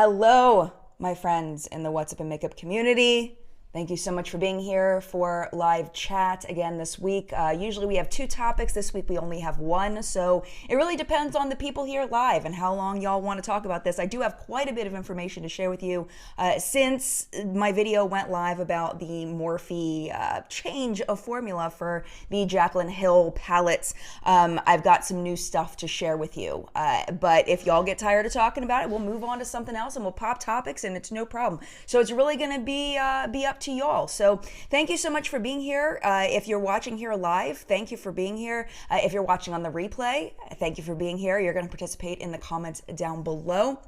Hello, my friends in the What's Up and Makeup community. Thank you so much for being here for live chat again this week. Usually we have 2 topics. This week we only have 1, so it really depends on the people here live and how long y'all want to talk about this. I do have quite a bit of information to share with you since my video went live about the Morphe change of formula for the Jaclyn Hill palettes. I've got some new stuff to share with you, but if y'all get tired of talking about it, we'll move on to something else and we'll pop topics and it's no problem. So it's really going to be up to y'all. So thank you so much for being here. If you're watching here live, thank you for being here. If you're watching on the replay, thank you for being here. You're going to participate in the comments down below.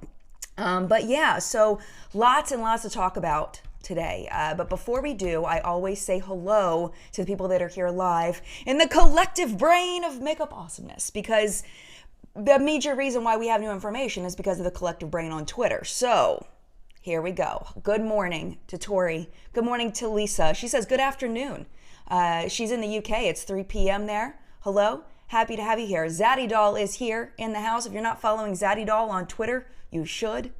But yeah, so lots and lots to talk about today. But before we do, I always say hello to the people that are here live in the collective brain of makeup awesomeness, because the major reason why we have new information is because of the collective brain on Twitter. So here we go. Good morning to Tori. Good morning to Lisa. She says good afternoon. She's in the UK. It's 3 p.m. there. Hello. Happy to have you here. Zaddy Doll is here in the house. If you're not following Zaddy Doll on Twitter, you should.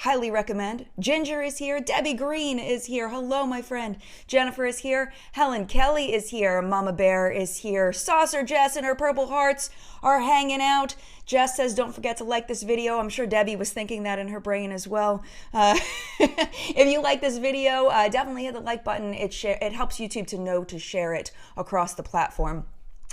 Highly recommend. Ginger is here. Debbie Green is here. Hello, my friend. Jennifer is here. Helen Kelly is here. Mama Bear is here. Saucer Jess and her purple hearts are hanging out. Jess says, don't forget to like this video. I'm sure Debbie was thinking that in her brain as well. If you like this video, definitely hit the like button. It helps YouTube to know to share it across the platform.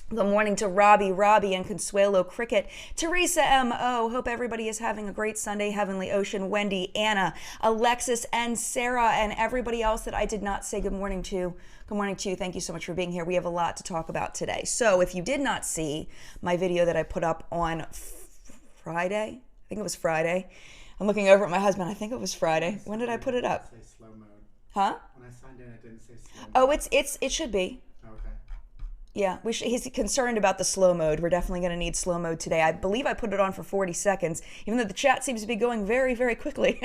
Good morning to Robbie, and Consuelo Cricket, Teresa M.O. Hope everybody is having a great Sunday. Heavenly Ocean, Wendy, Anna, Alexis, and Sarah, and everybody else that I did not say good morning to. Good morning to you. Thank you so much for being here. We have a lot to talk about today. So if you did not see my video that I put up on Friday, I think it was Friday. I'm looking over at my husband. I think it was Friday. When did I put it up? Slow mode. Huh? When I signed in, it didn't say slow Oh, mode. it should be. Okay. Yeah, he's concerned about the slow mode. We're definitely going to need slow mode today. I believe I put it on for 40 seconds, even though the chat seems to be going very, very quickly.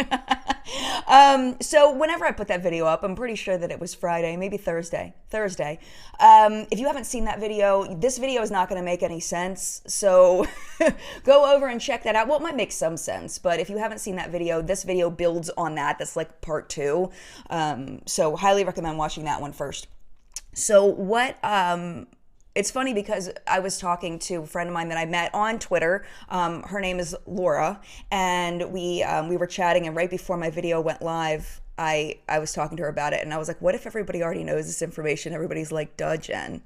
So whenever I put that video up, I'm pretty sure that it was Friday, maybe Thursday. If you haven't seen that video, this video is not going to make any sense. So go over and check that out. Well, it might make some sense, but if you haven't seen that video, this video builds on that. That's like part 2. So highly recommend watching that one first. So it's funny because I was talking to a friend of mine that I met on Twitter. Her name is Laura, and we were chatting, and right before my video went live, I was talking to her about it, and I was like, what if everybody already knows this information? Everybody's like, duh, Jen.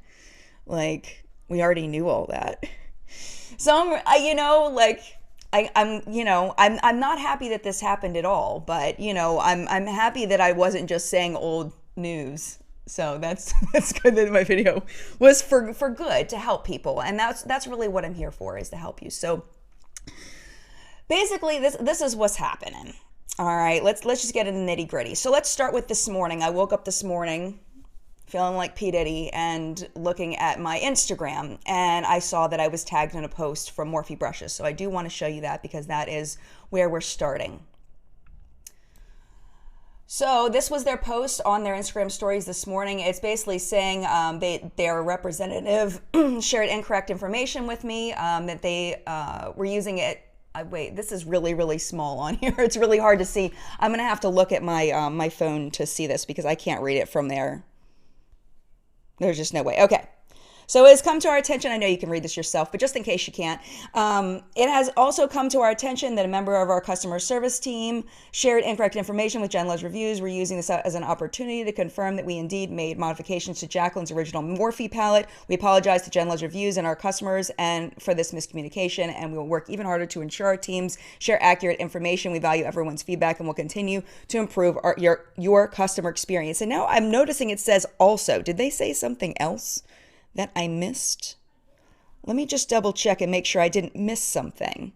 Like, we already knew all that. So I'm not happy that this happened at all, but I'm happy that I wasn't just saying old news. So that's good that my video was for good, to help people, and that's really what I'm here for, is to help you. So basically this is what's happening. All right, let's just get into the nitty gritty. So let's start with this morning. I woke up this morning feeling like P. Diddy and looking at my Instagram, and I saw that I was tagged in a post from Morphe Brushes. So I do want to show you that because that is where we're starting. So this was their post on their Instagram stories this morning. It's basically saying their representative shared incorrect information with me, that they were using it. Wait, this is really, really small on here. It's really hard to see. I'm going to have to look at my my phone to see this because I can't read it from there. There's just no way. Okay. So it has come to our attention, I know you can read this yourself, but just in case you can't, it has also come to our attention that a member of our customer service team shared incorrect information with Jaclyn's reviews. We're using this as an opportunity to confirm that we indeed made modifications to Jaclyn's original Morphe palette. We apologize to Jaclyn's reviews and our customers and for this miscommunication, and we will work even harder to ensure our teams share accurate information. We value everyone's feedback and will continue to improve your customer experience. And now I'm noticing it says also. Did they say something else that I missed? Let me just double check and make sure I didn't miss something.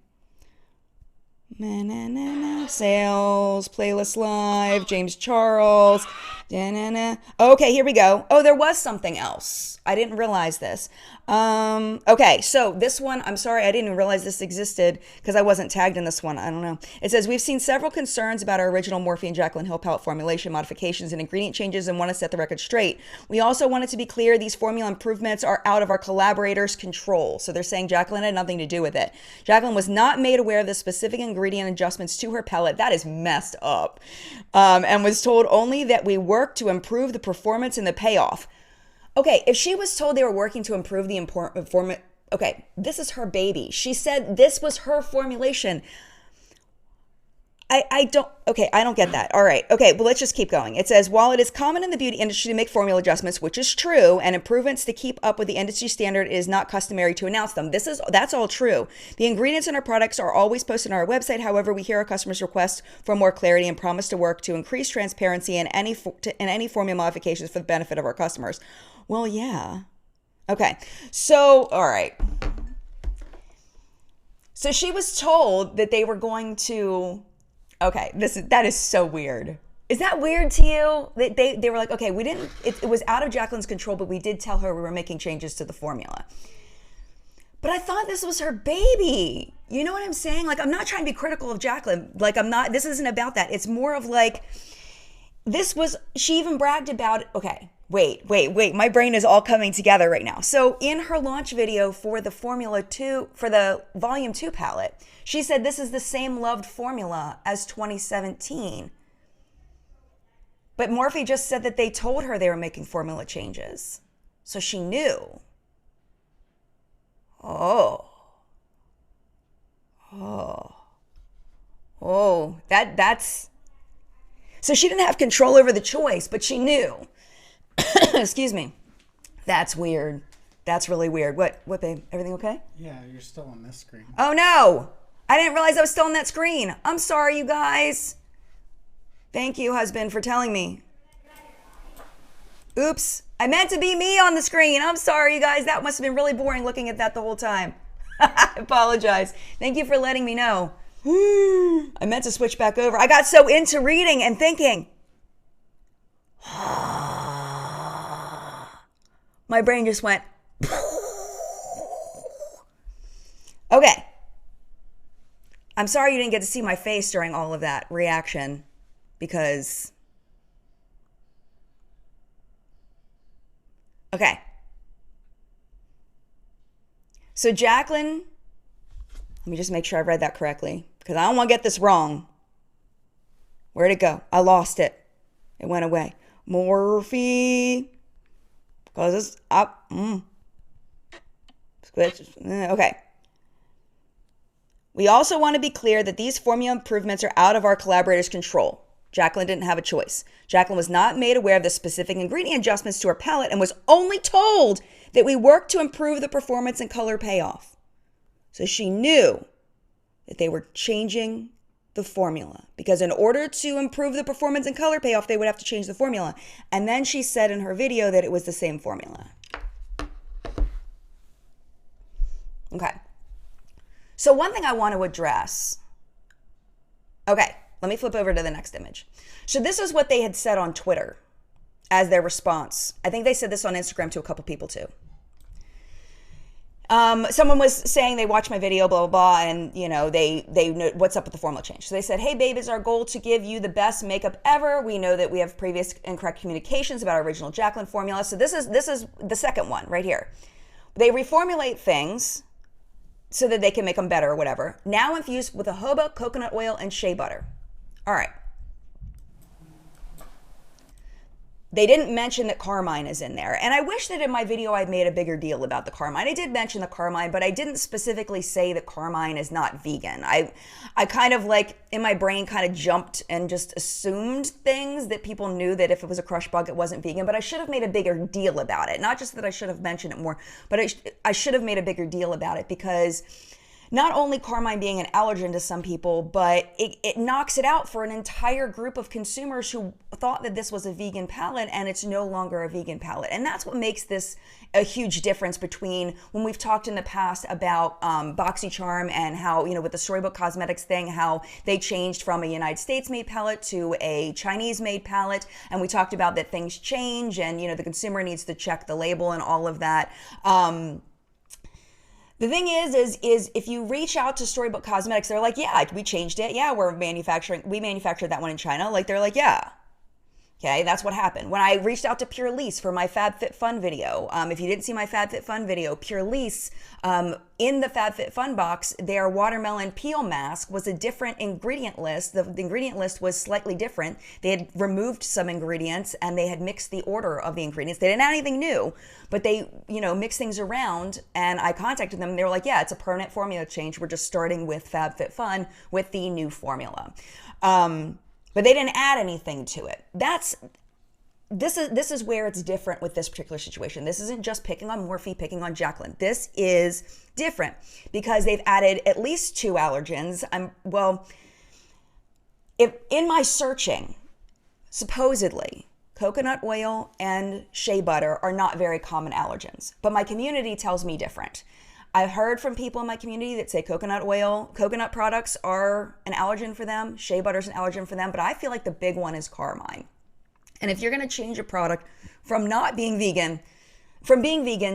Sales, playlist live, James Charles. Okay, here we go. Oh, there was something else. I didn't realize this. Okay, so this one, I'm sorry, I didn't even realize this existed because I wasn't tagged in this one. I don't know. It says, we've seen several concerns about our original Morphe and Jaclyn Hill palette formulation modifications and ingredient changes and want to set the record straight. We also want it to be clear these formula improvements are out of our collaborators' control. So they're saying Jaclyn had nothing to do with it. Jaclyn was not made aware of the specific ingredients ingredient adjustments to her palette. That is messed up. And was told only that we work to improve the performance and the payoff. Okay, if she was told they were working to improve the performance, okay, this is her baby. She said this was her formulation. I don't get that. All right. Okay, well, let's just keep going. It says, while it is common in the beauty industry to make formula adjustments, which is true, and improvements to keep up with the industry standard, it is not customary to announce them. That's all true. The ingredients in our products are always posted on our website. However, we hear our customers' requests for more clarity and promise to work to increase transparency in any formula modifications for the benefit of our customers. Well, yeah. Okay. So, all right. So she was told that they were going to... Okay, that is so weird. Is that weird to you? They were like, okay, we didn't, it was out of Jaclyn's control, but we did tell her we were making changes to the formula. But I thought this was her baby. You know what I'm saying? Like, I'm not trying to be critical of Jaclyn. Like, this isn't about that. It's more of like, she even bragged about, okay, wait. My brain is all coming together right now. So in her launch video for the Formula 2, for the Volume 2 palette, she said this is the same loved formula as 2017. But Morphe just said that they told her they were making formula changes. So she knew. That's... So she didn't have control over the choice, but she knew. Excuse me. That's weird. That's really weird. What, babe? Everything okay? Yeah, you're still on this screen. Oh, no. I didn't realize I was still on that screen. I'm sorry, you guys. Thank you, husband, for telling me. Oops. I meant to be me on the screen. I'm sorry, you guys. That must have been really boring looking at that the whole time. I apologize. Thank you for letting me know. I meant to switch back over. I got so into reading and thinking. My brain just went. Okay. I'm sorry you didn't get to see my face during all of that reaction because... Okay. So Jaclyn, let me just make sure I read that correctly because I don't want to get this wrong. Where'd it go? I lost it. It went away. Morphe. Because it's up. Okay. We also want to be clear that these formula improvements are out of our collaborators' control. Jaclyn didn't have a choice. Jaclyn was not made aware of the specific ingredient adjustments to her palette and was only told that we worked to improve the performance and color payoff. So she knew that they were changing the formula because in order to improve the performance and color payoff, they would have to change the formula. And then she said in her video that it was the same formula. Okay. So one thing I want to address. Okay, let me flip over to the next image. So this is what they had said on Twitter as their response. I think they said this on Instagram to a couple people too. Someone was saying they watched my video, blah, blah, blah, and you know, they know what's up with the formula change. So they said, hey babe, it's our goal to give you the best makeup ever. We know that we have previous incorrect communications about our original Jaclyn formula. So this is the second one right here. They reformulate things so that they can make them better or whatever. Now infused with a jojoba, coconut oil, and shea butter. All right. They didn't mention that carmine is in there. And I wish that in my video I made a bigger deal about the carmine. I did mention the carmine, but I didn't specifically say that carmine is not vegan. I kind of like, in my brain, kind of jumped and just assumed things that people knew that if it was a crush bug, it wasn't vegan. But I should have made a bigger deal about it. Not just that I should have mentioned it more, but I should have made a bigger deal about it because not only carmine being an allergen to some people, but it knocks it out for an entire group of consumers who thought that this was a vegan palette and it's no longer a vegan palette. And that's what makes this a huge difference between when we've talked in the past about BoxyCharm and how, you know, with the Storybook Cosmetics thing, how they changed from a United States made palette to a Chinese made palette. And we talked about that things change and, you know, the consumer needs to check the label and all of that. The thing is if you reach out to Storybook Cosmetics, they're like, yeah, we changed it. Yeah, we manufactured that one in China. Like, they're like, yeah. Okay, that's what happened. When I reached out to Pure Lease for my FabFitFun video, if you didn't see my FabFitFun video, Pure Lease, in the FabFitFun box, their watermelon peel mask was a different ingredient list. The ingredient list was slightly different. They had removed some ingredients and they had mixed the order of the ingredients. They didn't add anything new, but they, mixed things around, and I contacted them and they were like, yeah, it's a permanent formula change. We're just starting with FabFitFun with the new formula. But they didn't add anything to it. This is where it's different with this particular situation. This isn't just picking on Morphe, picking on Jaclyn. This is different because they've added at least 2 allergens. If in my searching, supposedly coconut oil and shea butter are not very common allergens, but my community tells me different. I've heard from people in my community that say coconut products are an allergen for them, shea butter is an allergen for them, but I feel like the big one is carmine. And if you're going to change a product from being vegan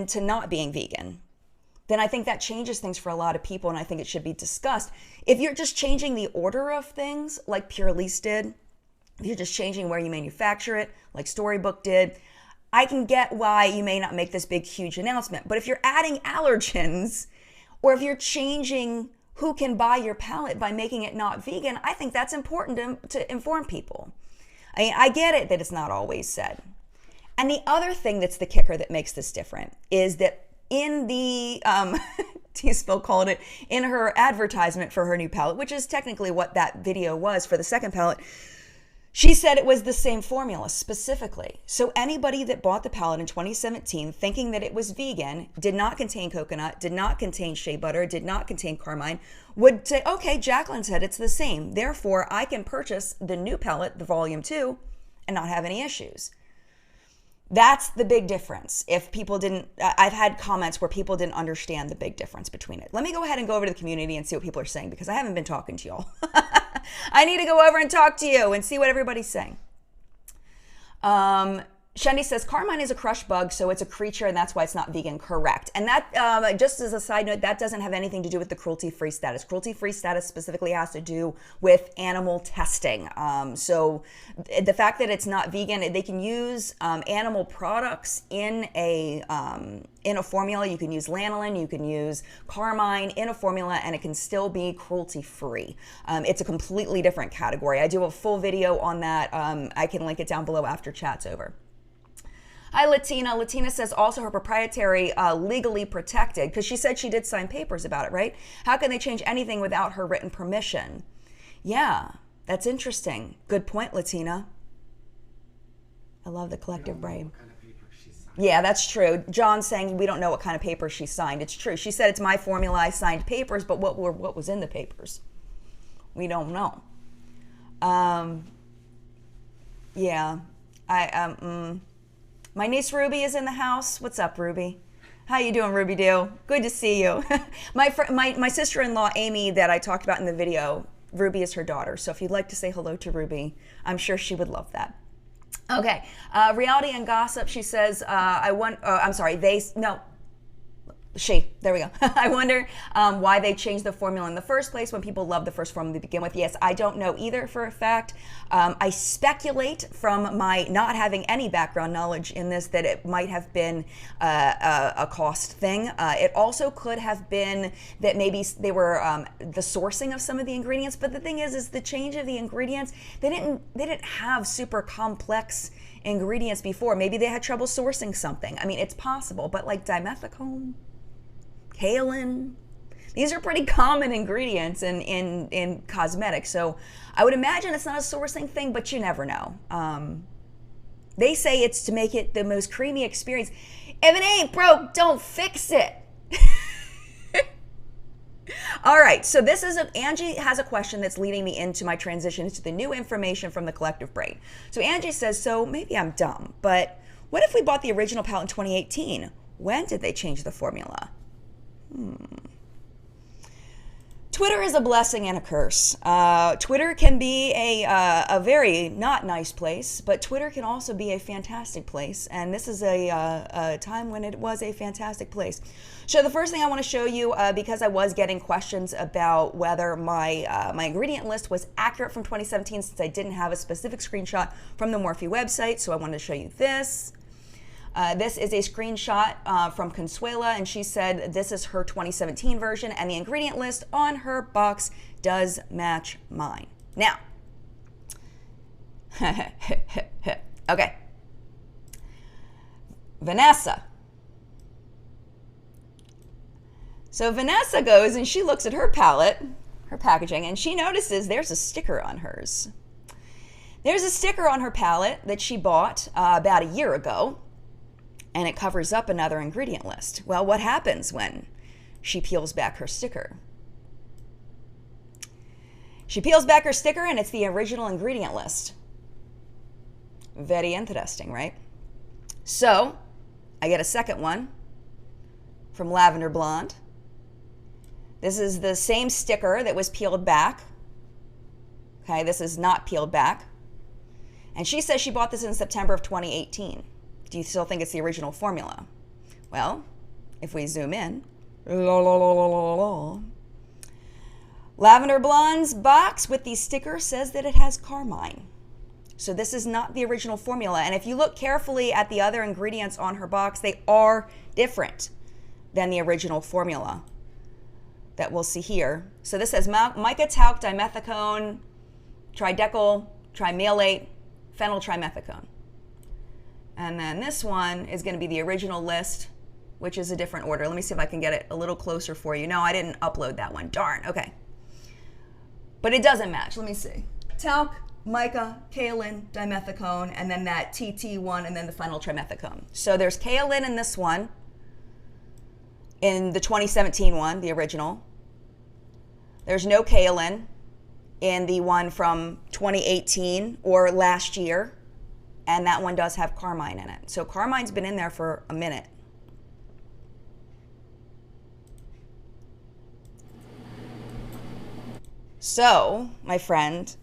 to not being vegan, then I think that changes things for a lot of people, and I think it should be discussed. If you're just changing the order of things, like Pure Lease did, if you're just changing where you manufacture it, like Storybook did, I can get why you may not make this big, huge announcement. But if you're adding allergens, or if you're changing who can buy your palette by making it not vegan, I think that's important to inform people. I get it that it's not always said. And the other thing that's the kicker that makes this different is that in the, T-Spill called it, in her advertisement for her new palette, which is technically what that video was for the second palette, she said it was the same formula specifically. So anybody that bought the palette in 2017 thinking that it was vegan, did not contain coconut, did not contain shea butter, did not contain carmine, would say, okay, Jaclyn said it's the same. Therefore, I can purchase the new palette, the volume 2, and not have any issues. That's the big difference. If people didn't, I've had comments where people didn't understand the big difference between it. Let me go ahead and go over to the community and see what people are saying, because I haven't been talking to y'all. I need to go over and talk to you and see what everybody's saying. Shendy says, carmine is a crush bug, so it's a creature, and that's why it's not vegan. Correct. And that, just as a side note, that doesn't have anything to do with the cruelty-free status. Cruelty-free status specifically has to do with animal testing. So the fact that it's not vegan, they can use animal products in a formula. You can use lanolin, you can use carmine in a formula, and it can still be cruelty-free. It's a completely different category. I do a full video on that. I can link it down below after chat's over. Hi, Latina. Latina says also her proprietary legally protected, because she said she did sign papers about it, right? How can they change anything without her written permission? Yeah, that's interesting. Good point, Latina. I love the collective brain. Yeah, that's true. John's saying we don't know what kind of paper she signed. It's true. She said it's my formula. I signed papers, but what was in the papers? We don't know. Yeah, my niece Ruby is in the house. What's up, Ruby? How you doing, Ruby Doo? Good to see you. My sister-in-law, Amy, that I talked about in the video, Ruby is her daughter. So if you'd like to say hello to Ruby, I'm sure she would love that. Okay, Reality and Gossip, she says, there we go. I wonder why they changed the formula in the first place when people love the first formula to begin with. Yes, I don't know either for a fact. I speculate from my not having any background knowledge in this that it might have been a cost thing. It also could have been that maybe they were the sourcing of some of the ingredients. But the thing is the change of the ingredients, they didn't have super complex ingredients before. Maybe they had trouble sourcing something. I mean, it's possible, but like dimethicone, kaolin, these are pretty common ingredients in cosmetics. So I would imagine it's not a sourcing thing, but you never know. They say it's to make it the most creamy experience. If it ain't broke, don't fix it. All right, so Angie has a question that's leading me into my transition into the new information from the collective brain. So Angie says, so maybe I'm dumb, but what if we bought the original palette in 2018? When did they change the formula? 2018 Twitter is a blessing and a curse. Twitter can be a very not nice place, but Twitter can also be a fantastic place. And this is a time when it was a fantastic place. So the first thing I want to show you, because I was getting questions about whether my ingredient list was accurate from 2017, since I didn't have a specific screenshot from the Morphe website. So I wanted to show you this. This is a screenshot from Consuela, and she said this is her 2017 version, and the ingredient list on her box does match mine. Now, okay, Vanessa. So Vanessa goes and she looks at her palette, her packaging, and she notices there's a sticker on hers. There's a sticker on her palette that she bought about a year ago, and it covers up another ingredient list. Well, what happens when she peels back her sticker? She peels back her sticker and it's the original ingredient list. Very interesting, right? So I get a second one from Lavender Blonde. This is the same sticker that was peeled back. Okay, this is not peeled back. And she says she bought this in September of 2018. Do you still think it's the original formula? Well, if we zoom in, Lavender Blonde's box with the sticker says that it has carmine. So this is not the original formula. And if you look carefully at the other ingredients on her box, they are different than the original formula that we'll see here. So this says mica talc dimethicone, tridecyl, trimalate, phenyl trimethicone. And then this one is going to be the original list, which is a different order. Let me see if I can get it a little closer for you. No, I didn't upload that one. Darn. Okay. But it doesn't match. Let me see. Talc, mica, kaolin, dimethicone, and then that TT one, and then the phenyl trimethicone. So there's kaolin in this one, in the 2017 one, the original. There's no kaolin in the one from 2018 or last year. And that one does have carmine in it. So carmine's been in there for a minute. So, my friend,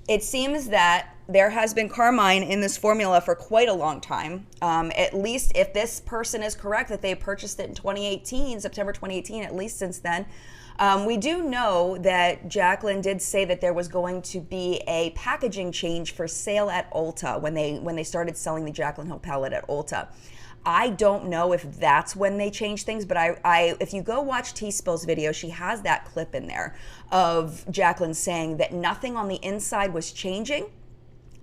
it seems that there has been carmine in this formula for quite a long time. At least if this person is correct that they purchased it in 2018, September 2018, at least since then. We do know that Jaclyn did say that there was going to be a packaging change for sale at Ulta when they started selling the Jaclyn Hill palette at Ulta. I don't know if that's when they changed things, but if you go watch T-Spill's video, she has that clip in there of Jaclyn saying that nothing on the inside was changing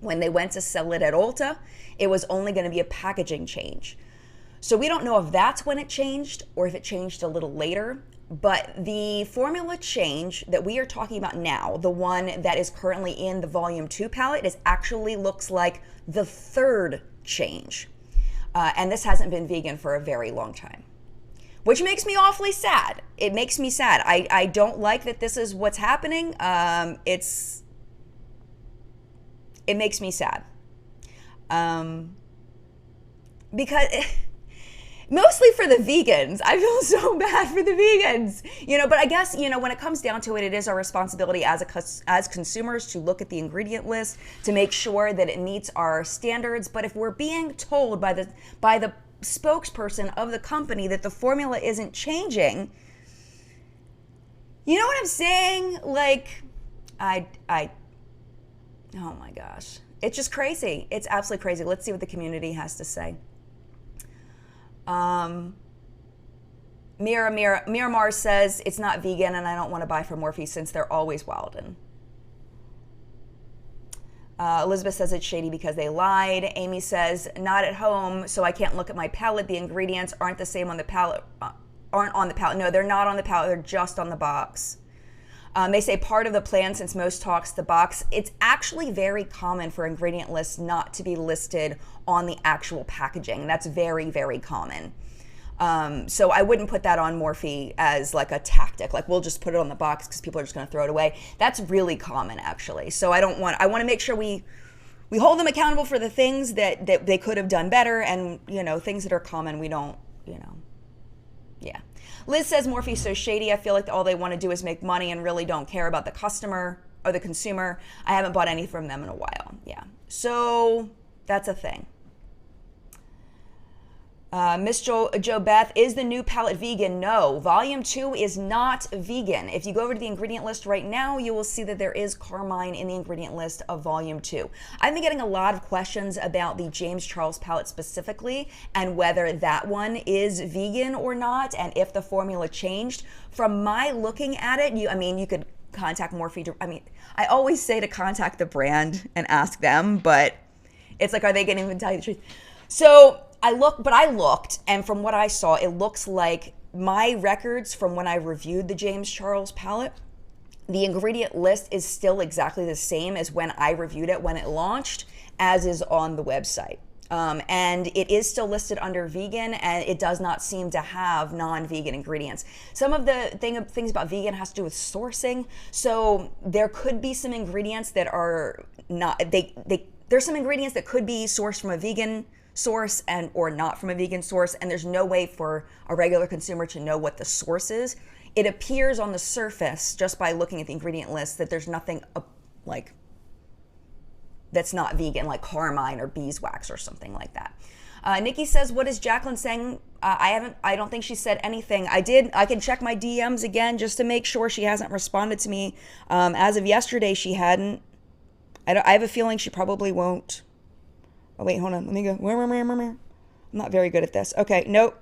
when they went to sell it at Ulta. It was only going to be a packaging change. So we don't know if that's when it changed or if it changed a little later. But the formula change that we are talking about now, the one that is currently in the Volume 2 palette, actually looks like the third change. And this hasn't been vegan for a very long time, which makes me awfully sad. It makes me sad. I don't like that this is what's happening. It makes me sad. Because... Mostly for the vegans. I feel so bad for the vegans, but I guess, when it comes down to it, it is our responsibility as consumers to look at the ingredient list to make sure that it meets our standards. But if we're being told by the spokesperson of the company that the formula isn't changing, you know what I'm saying? Like, oh my gosh. It's just crazy. It's absolutely crazy. Let's see what the community has to say. Miramar says it's not vegan and I don't want to buy from Morphe since they're always wild. And Elizabeth says it's shady because they lied. Amy says not at home, so I can't look at my palette. The ingredients aren't the same on the palette. Aren't on the palette. No, they're not on the palette. They're just on the box. They say part of the plan, since most talks the box. It's actually very common for ingredient lists not to be listed on the actual packaging. That's very, very common. So I wouldn't put that on Morphe as like a tactic. Like, we'll just put it on the box because people are just going to throw it away. That's really common, actually. So I want to make sure we hold them accountable for the things that they could have done better, and, things that are common, we don't, yeah. Liz says Morphe's so shady. I feel like all they want to do is make money and really don't care about the customer or the consumer. I haven't bought any from them in a while. Yeah. So that's a thing. Miss Joe Beth, is the new palette vegan? No, volume 2 is not vegan. If you go over to the ingredient list right now, you will see that there is carmine in the ingredient list of volume 2. I've been getting a lot of questions about the James Charles palette specifically and whether that one is vegan or not and if the formula changed. From my looking at it, you could contact Morphe. I always say to contact the brand and ask them, but it's like, are they going to even tell you the truth? So I looked, and from what I saw, it looks like my records from when I reviewed the James Charles palette, the ingredient list is still exactly the same as when I reviewed it when it launched, as is on the website. And it is still listed under vegan, and it does not seem to have non-vegan ingredients. Some of the things about vegan has to do with sourcing. So there could be some ingredients that are not, there's some ingredients that could be sourced from a vegan source and or not from a vegan source, and there's no way for a regular consumer to know what the source is. It appears on the surface just by looking at the ingredient list that there's nothing like that's not vegan, like carmine or beeswax or something like that. Nikki says, what is Jaclyn saying? I don't think she said anything. I can check my DMs again just to make sure she hasn't responded to me. As of yesterday, she hadn't. I have a feeling she probably won't. Oh, wait, hold on. Let me go. I'm not very good at this. Okay, nope.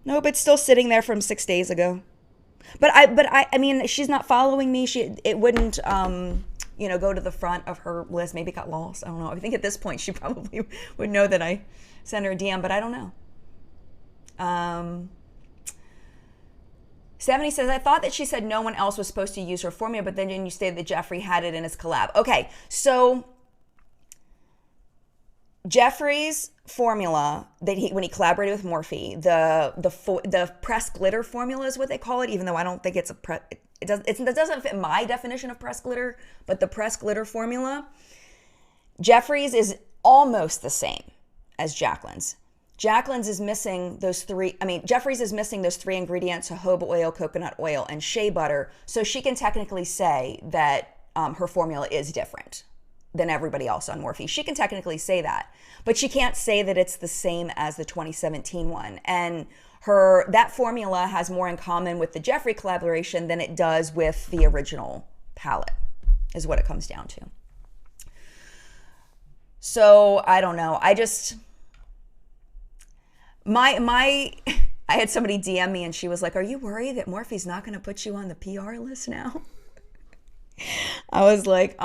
Nope, it's still sitting there from 6 days ago. But I mean, she's not following me. It wouldn't, go to the front of her list. Maybe it got lost. I don't know. I think at this point she probably would know that I sent her a DM, but I don't know. Stephanie says, I thought that she said no one else was supposed to use her formula, but then you stated that Jeffree had it in his collab. Okay, so Jeffree's formula that when he collaborated with Morphe, the pressed glitter formula is what they call it, even though I don't think it doesn't fit my definition of pressed glitter, but the pressed glitter formula, Jeffree's is almost the same as Jaclyn's. Jaclyn's is missing those three. Jeffree's is missing those 3 ingredients: jojoba oil, coconut oil, and shea butter. So she can technically say that her formula is different than everybody else on Morphe. She can technically say that, but she can't say that it's the same as the 2017 one. And that formula has more in common with the Jeffree collaboration than it does with the original palette, is what it comes down to. So I don't know. I had somebody DM me and she was like, are you worried that Morphe's not going to put you on the PR list now? I was like,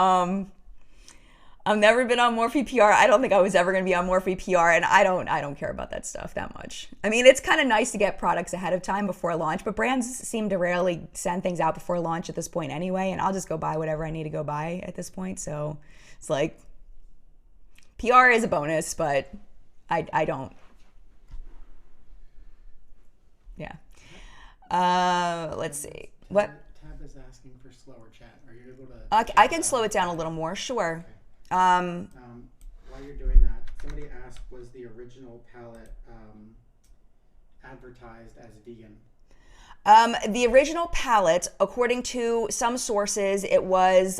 I've never been on Morphe PR. I don't think I was ever going to be on Morphe PR, and I don't care about that stuff that much. I mean, it's kind of nice to get products ahead of time before launch, but brands seem to rarely send things out before launch at this point anyway, and I'll just go buy whatever I need to go buy at this point. So it's like, PR is a bonus, but I don't. Yeah. Let's see. What? Tab is asking for slower chat. Are you able to? I can slow it down a little more, sure. Okay. While you're doing that, somebody asked, was the original palette advertised as vegan? The original palette, according to some sources, it was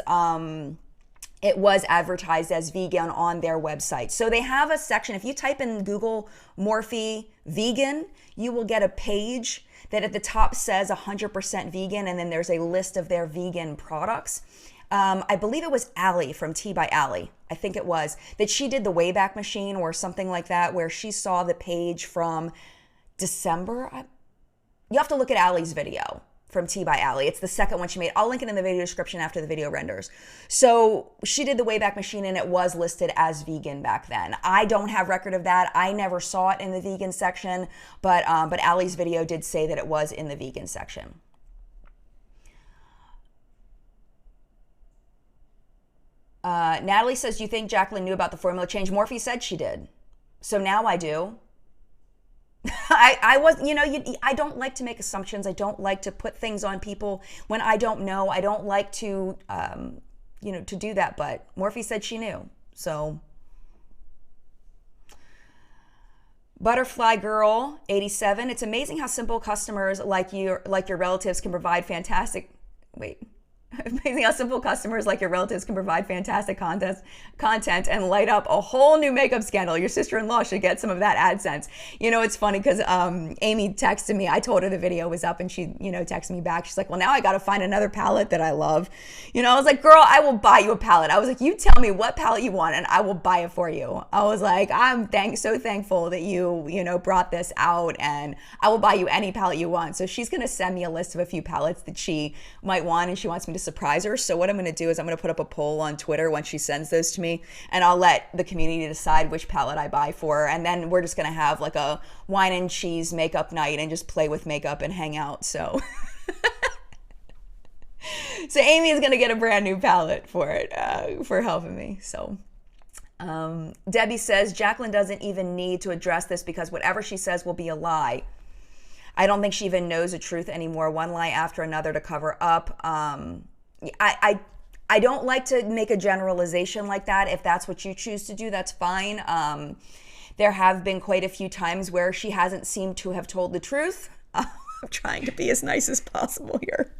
advertised as vegan on their website. So they have a section. If you type in Google Morphe vegan, you will get a page that at the top says 100% vegan, and then there's a list of their vegan products. I believe it was Allie from Tea by Allie, I think it was, that she did the Wayback Machine or something like that, where she saw the page from December. You have to look at Allie's video from Tea by Allie. It's the second one she made. I'll link it in the video description after the video renders. So she did the Wayback Machine, and it was listed as vegan back then. I don't have record of that. I never saw it in the vegan section, but Allie's video did say that it was in the vegan section. Natalie says, do you think Jaclyn knew about the formula change? Morphe said she did. So now I do. I don't like to make assumptions. I don't like to put things on people when I don't know. I don't like to, to do that. But Morphe said she knew. So Butterfly Girl 87. It's amazing how simple customers like your relatives can provide fantastic. Wait. Amazing how simple customers like your relatives can provide fantastic content and light up a whole new makeup scandal. Your sister-in-law should get some of that AdSense. You know, it's funny because Amy texted me. I told her the video was up and she, texted me back. She's like, well, now I got to find another palette that I love. I was like, girl, I will buy you a palette. I was like, you tell me what palette you want and I will buy it for you. I was like, I'm so thankful that you brought this out and I will buy you any palette you want. So she's going to send me a list of a few palettes that she might want and she wants me to surprise her. So what I'm going to do is I'm going to put up a poll on Twitter once she sends those to me, and I'll let the community decide which palette I buy for her, and then we're just going to have like a wine and cheese makeup night and just play with makeup and hang out. So so Amy is going to get a brand new palette for it, for helping me. So Debbie says Jaclyn doesn't even need to address this because whatever she says will be a lie. I don't think she even knows the truth anymore. One lie after another to cover up. I don't like to make a generalization like that. If that's what you choose to do, that's fine. There have been quite a few times where she hasn't seemed to have told the truth. I'm trying to be as nice as possible here.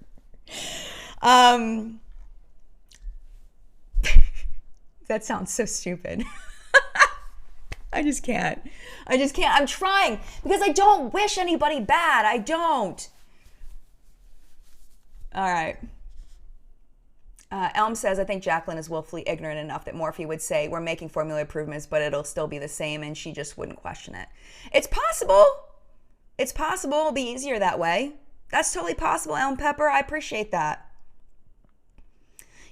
That sounds so stupid. I just can't. I'm trying because I don't wish anybody bad. I don't. All right. Elm says, I think Jaclyn is willfully ignorant enough that Morphe would say, we're making formula improvements, but it'll still be the same, and she just wouldn't question it. It's possible. It's possible. It'll be easier that way. That's totally possible, Elm Pepper. I appreciate that.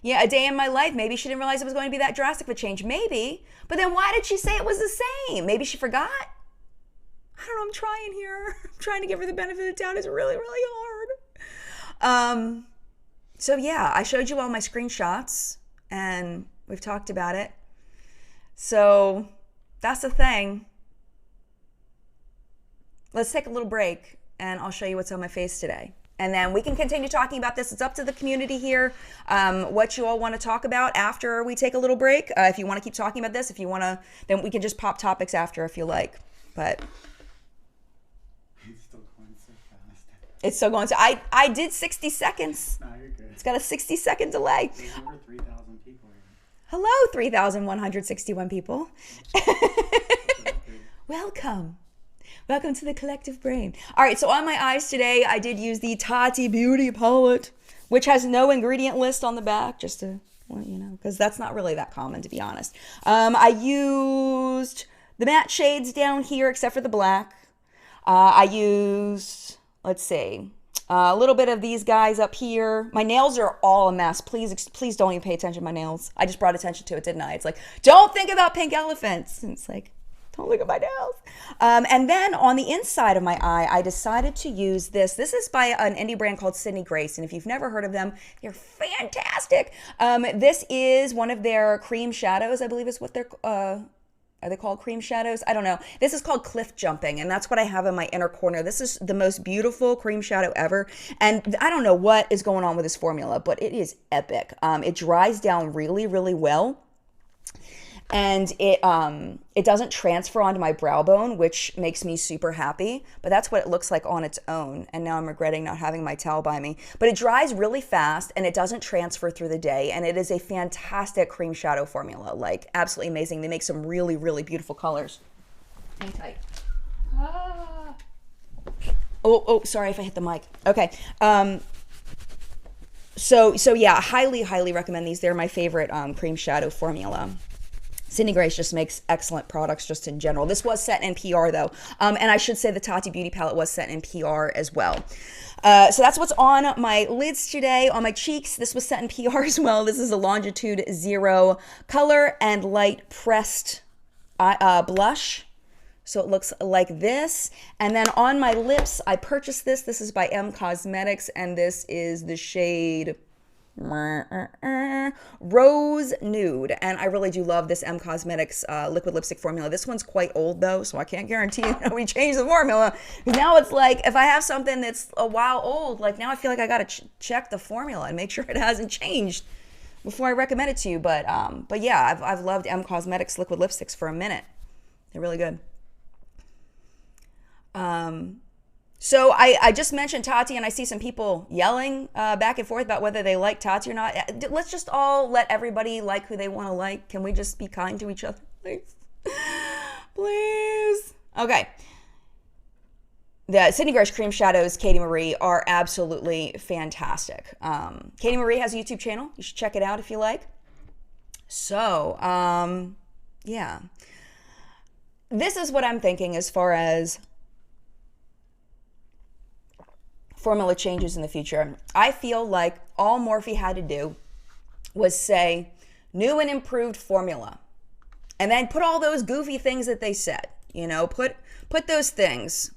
Yeah, a day in my life. Maybe she didn't realize it was going to be that drastic of a change. Maybe. But then why did she say it was the same? Maybe she forgot? I don't know. I'm trying here. I'm trying to give her the benefit of the doubt. It's really, really hard. So yeah, I showed you all my screenshots and we've talked about it. So that's the thing. Let's take a little break and I'll show you what's on my face today. And then we can continue talking about this. It's up to the community here, what you all want to talk about after we take a little break. If you want to keep talking about this, if you want to, then we can just pop topics after if you like. But it's still going. So I did 60 seconds. No, you're good. It's got a 60-second delay. There's over 3,000 people here. Hello, 3,161 people. Welcome. Welcome to the collective brain. All right, so on my eyes today, I did use the Tati Beauty palette, which has no ingredient list on the back, just to let you know, because that's not really that common, to be honest. I used the matte shades down here, except for the black. I used, let's see, a little bit of these guys up here. My nails are all a mess. Please don't even pay attention to my nails. I just brought attention to it, didn't I? It's like, don't think about pink elephants. And it's like, don't look at my nails. And then on the inside of my eye, I decided to use this. This is by an indie brand called Sydney Grace. And if you've never heard of them, they're fantastic. This is one of their cream shadows, I believe is what they're, are they called cream shadows? I don't know. This is called Cliff Jumping, and that's what I have in my inner corner. This is the most beautiful cream shadow ever. And I don't know what is going on with this formula, but it is epic. It dries down really, really well. And it doesn't transfer onto my brow bone, which makes me super happy. But that's what it looks like on its own. And now I'm regretting not having my towel by me. But it dries really fast and it doesn't transfer through the day. And it is a fantastic cream shadow formula. Like, absolutely amazing. They make some really, really beautiful colors. Hang tight. Ah. Oh, sorry if I hit the mic. Okay. So yeah, highly, highly recommend these. They're my favorite cream shadow formula. Sydney Grace just makes excellent products just in general. This was set in PR though. And I should say the Tati Beauty palette was set in PR as well. So that's what's on my lids today. On my cheeks, this was set in PR as well. This is a Longitude 0 color and light pressed blush. So it looks like this. And then on my lips, I purchased this. This is by M Cosmetics and this is the shade Rose Nude, and I really do love this M Cosmetics liquid lipstick formula. This one's quite old though, so I can't guarantee we changed the formula. Now it's like if I have something that's a while old, like now I feel like I gotta check the formula and make sure it hasn't changed before I recommend it to you. But yeah, I've loved M Cosmetics liquid lipsticks for a minute. They're really good. So I just mentioned Tati, and I see some people yelling back and forth about whether they like Tati or not. Let's just all let everybody like who they want to like. Can we just be kind to each other, please? Please. Okay. The Sydney Grace Cream Shadows, Katie Marie, are absolutely fantastic. Katie Marie has a YouTube channel. You should check it out if you like. So, yeah. This is what I'm thinking as far as formula changes in the future. I feel like all Morphe had to do was say new and improved formula, and then put all those goofy things that they said, you know, put those things,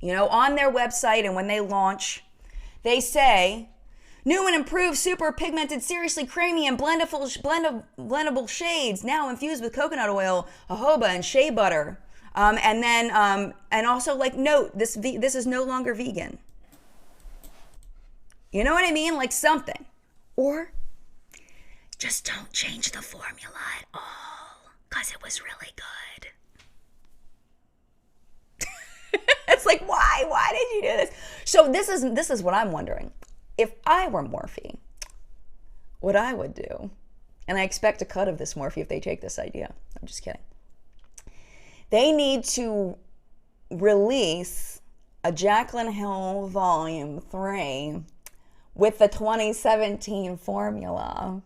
you know, on their website. And when they launch, they say new and improved super pigmented, seriously creamy and blendable shades, now infused with coconut oil, jojoba, and shea butter. And then and also, like, note this is no longer vegan. You know what I mean? Like something. Or just don't change the formula at all, because it was really good. It's like, why did you do this? So this is what I'm wondering. If I were Morphe, what I would do, and I expect a cut of this Morphe if they take this idea. I'm just kidding. They need to release a Jaclyn Hill Volume 3 with the 2017 formula.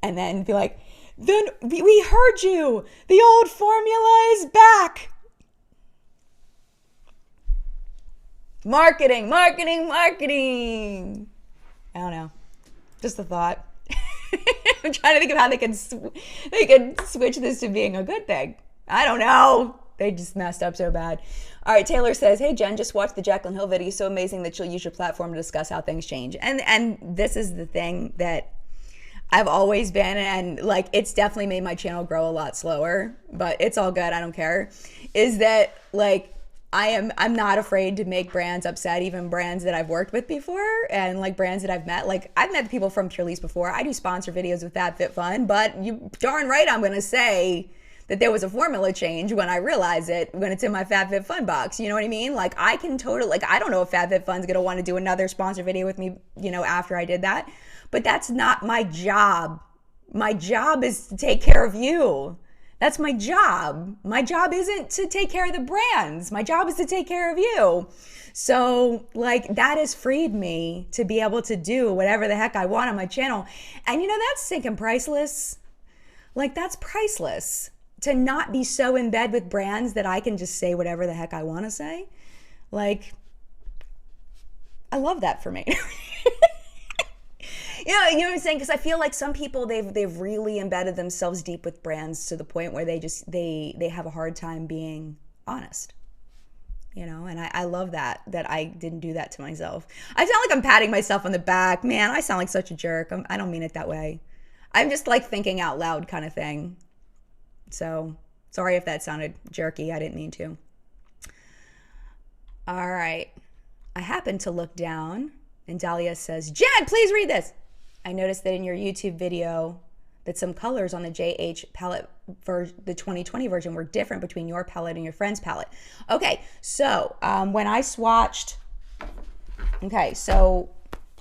And then be like, then we heard you. The old formula is back. Marketing. I don't know. Just a thought. I'm trying to think of how they could switch this to being a good thing. I don't know. They just messed up so bad. All right, Taylor says, hey, Jen, just watched the Jaclyn Hill video. So amazing that you'll use your platform to discuss how things change. And this is the thing that I've always been, and like, it's definitely made my channel grow a lot slower, but it's all good. I don't care. Is that, like, I'm not afraid to make brands upset, even brands that I've worked with before, and like brands that I've met. Like, I've met people from Purely's before. I do sponsor videos with FabFitFun, but you darn right I'm gonna say that there was a formula change when I realize it, when it's in my FabFitFun box. You know what I mean? Like, I can totally, like, I don't know if FabFitFun's gonna want to do another sponsor video with me, you know, after I did that, but that's not my job. My job is to take care of you. That's my job. My job isn't to take care of the brands. My job is to take care of you. So, like, that has freed me to be able to do whatever the heck I want on my channel. And, you know, that's sinking priceless. Like, that's priceless. To not be so in bed with brands that I can just say whatever the heck I want to say. Like, I love that for me. You know what I'm saying? Because I feel like some people, they've really embedded themselves deep with brands to the point where they have a hard time being honest. You know, and I love that I didn't do that to myself. I sound like I'm patting myself on the back. Man, I sound like such a jerk. I don't mean it that way. I'm just like thinking out loud kind of thing. So sorry if that sounded jerky. I didn't mean to. All right. I happened to look down and Dahlia says, Jen, please read this. I noticed that in your YouTube video that some colors on the JH palette for the 2020 version were different between your palette and your friend's palette. Okay, so when I swatched, okay, so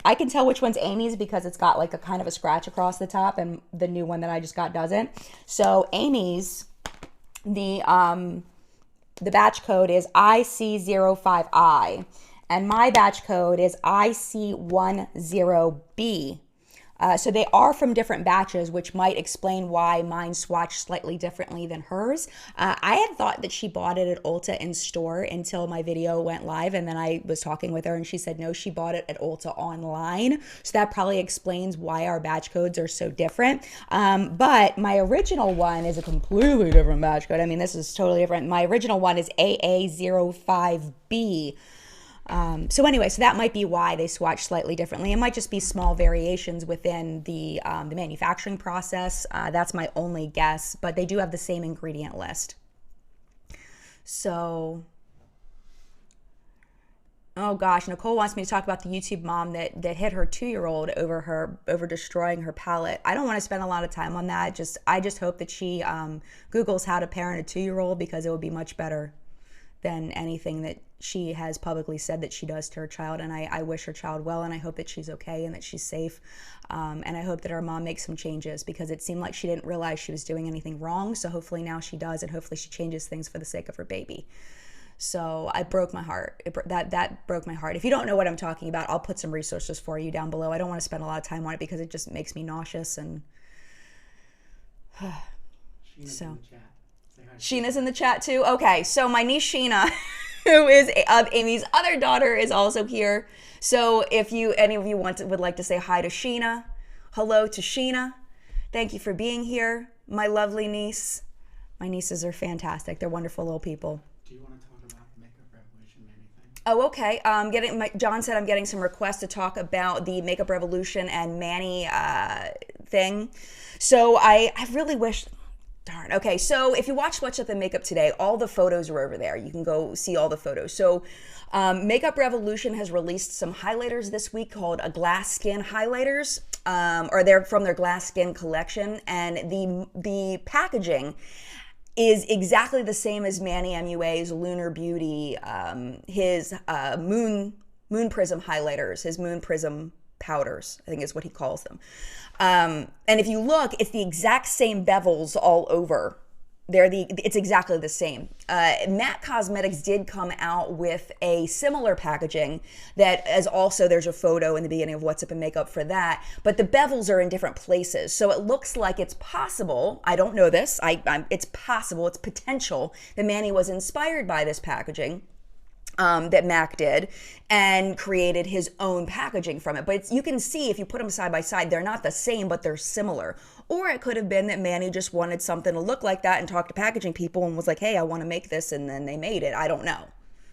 I can tell which one's Amy's because it's got like a kind of a scratch across the top, and the new one that I just got doesn't. So Amy's, the batch code is IC05I, and my batch code is IC10B. So they are from different batches, which might explain why mine swatched slightly differently than hers. I had thought that she bought it at Ulta in store until my video went live, and then I was talking with her and she said no, she bought it at Ulta online. So that probably explains why our batch codes are so different. But my original one is a completely different batch code. I mean, this is totally different. My original one is AA05B. So anyway, so that might be why they swatch slightly differently. It might just be small variations within the manufacturing process. That's my only guess, but they do have the same ingredient list. So, oh gosh, Nicole wants me to talk about the YouTube mom that hit her 2-year-old over destroying her palette. I don't want to spend a lot of time on that. I just hope that she Googles how to parent a 2-year-old, because it would be much better than anything that she has publicly said that she does to her child. And I wish her child well, and I hope that she's okay and that she's safe. And I hope that her mom makes some changes, because it seemed like she didn't realize she was doing anything wrong. So hopefully now she does, and hopefully she changes things for the sake of her baby. So I broke my heart. That broke my heart. If you don't know what I'm talking about, I'll put some resources for you down below. I don't want to spend a lot of time on it because it just makes me nauseous. And so Sheena's in the chat too. Okay, so my niece Sheena, who is Amy's other daughter, is also here. So if any of you would like to say hi to Sheena, hello to Sheena. Thank you for being here, my lovely niece. My nieces are fantastic. They're wonderful little people. Do you want to talk about the Makeup Revolution, anything? Oh, okay. John said I'm getting some requests to talk about the Makeup Revolution and Manny thing. So I really wish. Darn. Okay, so if you watched What's Up in Makeup today, all the photos are over there. You can go see all the photos. So Makeup Revolution has released some highlighters this week called Glass Skin highlighters, or they're from their Glass Skin collection. And the packaging is exactly the same as MannyMUA's Lunar Beauty, his Moon Prism highlighters, his Moon Prism powders, I think is what he calls them. And if you look, it's the exact same bevels all over. It's exactly the same. Matte Cosmetics did come out with a similar packaging that is also, there's a photo in the beginning of What's Up in Makeup for that, but the bevels are in different places. So it looks like it's possible, I don't know this, it's possible, it's potential that Manny was inspired by this packaging that Mac did and created his own packaging from it. But you can see, if you put them side by side, they're not the same, but they're similar. Or it could have been that Manny just wanted something to look like that and talked to packaging people and was like, hey, I want to make this, and then they made it. I don't know.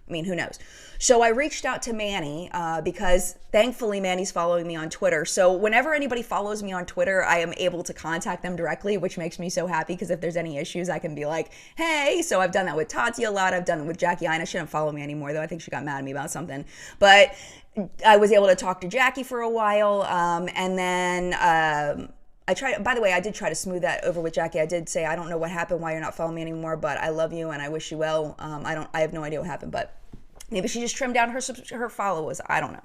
I mean, who knows? So I reached out to Manny because thankfully Manny's following me on Twitter. So whenever anybody follows me on Twitter, I am able to contact them directly, which makes me so happy, because if there's any issues, I can be like, hey. So I've done that with Tati a lot. I've done it with Jaclyn. She doesn't follow me anymore, though. I think she got mad at me about something. But I was able to talk to Jackie for a while. And then I tried, by the way, I did try to smooth that over with Jackie. I did say, I don't know what happened, why you're not following me anymore, but I love you and I wish you well. I have no idea what happened, but maybe she just trimmed down her followers. I don't know.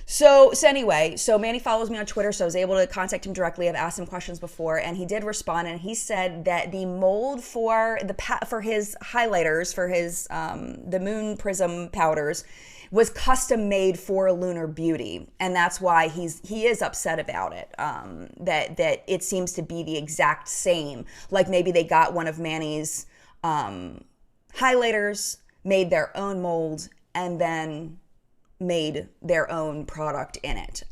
So anyway, so Manny follows me on Twitter, so I was able to contact him directly. I've asked him questions before, and he did respond, and he said that the mold for his highlighters, for his the Moon Prism powders, was custom made for Lunar Beauty, and that's why he is upset about it. That it seems to be the exact same. Like maybe they got one of Manny's highlighters, made their own mold, and then made their own product in it.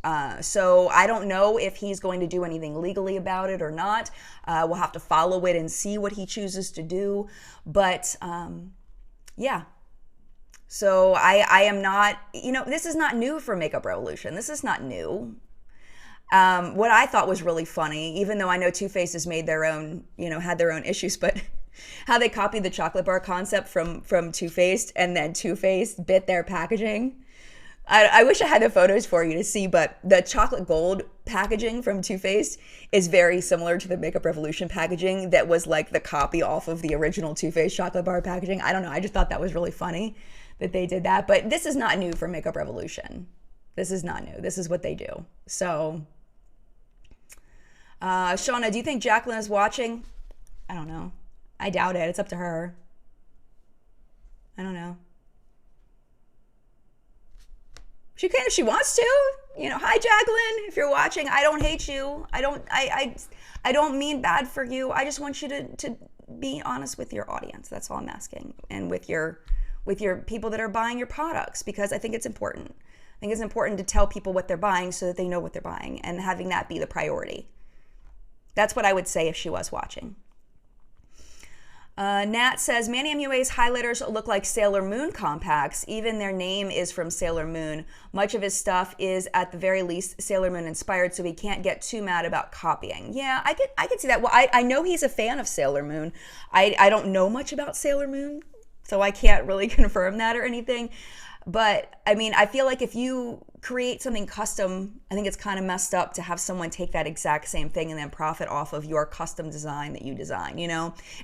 So I don't know if he's going to do anything legally about it or not. We'll have to follow it and see what he chooses to do. But yeah. So I am not, this is not new for Makeup Revolution. This is not new. What I thought was really funny, even though I know Too Faced has made their own, had their own issues, but how they copied the chocolate bar concept from Too Faced, and then Too Faced bit their packaging. I wish I had the photos for you to see, but the chocolate gold packaging from Too Faced is very similar to the Makeup Revolution packaging that was like the copy off of the original Too Faced chocolate bar packaging. I don't know. I just thought that was really funny that they did that. But this is not new for Makeup Revolution. This is not new. This is what they do. So, Shauna, do you think Jaclyn is watching? I don't know. I doubt it. It's up to her. I don't know. She can if she wants to. Hi Jaclyn, if you're watching, I don't hate you. I don't mean bad for you. I just want you to be honest with your audience. That's all I'm asking. And with your people that are buying your products, because I think it's important. I think it's important to tell people what they're buying so that they know what they're buying, and having that be the priority. That's what I would say if she was watching. Nat says, MannyMUA's highlighters look like Sailor Moon compacts. Even their name is from Sailor Moon. Much of his stuff is, at the very least, Sailor Moon inspired, so he can't get too mad about copying. Yeah, I could see that. Well, I know he's a fan of Sailor Moon. I don't know much about Sailor Moon, so I can't really confirm that or anything. But, I mean, I feel like if you create something custom, I think it's kind of messed up to have someone take that exact same thing and then profit off of your custom design that you design,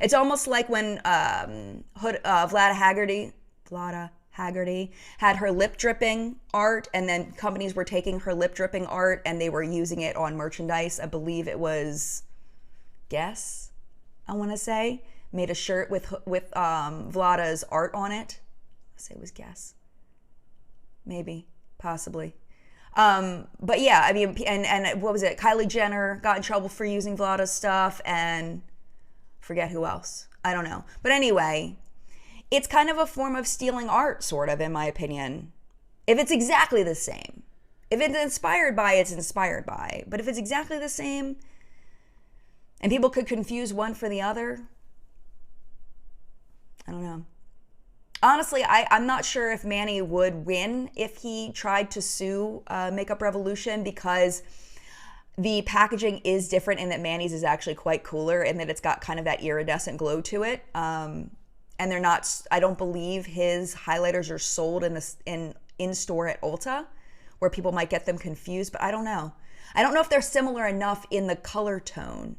It's almost like when Vlad Haggerty, Vlada Haggerty, had her lip dripping art, and then companies were taking her lip dripping art and they were using it on merchandise. I believe it was Guess, I want to say, made a shirt with Vlada's art on it. I say it was Guess. Maybe, possibly. But yeah, I mean, and what was it? Kylie Jenner got in trouble for using Vlada's stuff, and forget who else. I don't know. But anyway, it's kind of a form of stealing art, sort of, in my opinion. If it's exactly the same. If it's inspired by, it's inspired by. But if it's exactly the same, and people could confuse one for the other, I don't know. Honestly, I'm not sure if Manny would win if he tried to sue Makeup Revolution, because the packaging is different in that Manny's is actually quite cooler and that it's got kind of that iridescent glow to it. And they're not, I don't believe his highlighters are sold in store at Ulta, where people might get them confused, but I don't know. I don't know if they're similar enough in the color tone.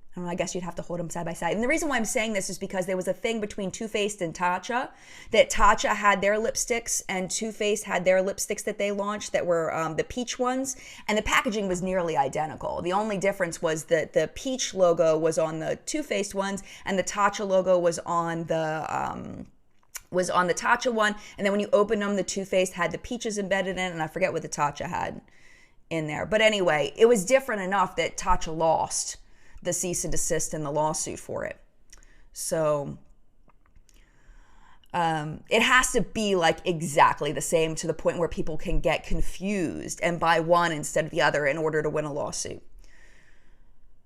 I don't know, I guess you'd have to hold them side by side. And the reason why I'm saying this is because there was a thing between Too Faced and Tatcha, that Tatcha had their lipsticks and Too Faced had their lipsticks that they launched that were the peach ones, and the packaging was nearly identical. The only difference was that the peach logo was on the Too Faced ones and the Tatcha logo was on the Tatcha one, and then when you opened them, the Too Faced had the peaches embedded in it, and I forget what the Tatcha had in there. But anyway, it was different enough that Tatcha lost the cease and desist and the lawsuit for it. So it has to be like exactly the same to the point where people can get confused and buy one instead of the other in order to win a lawsuit.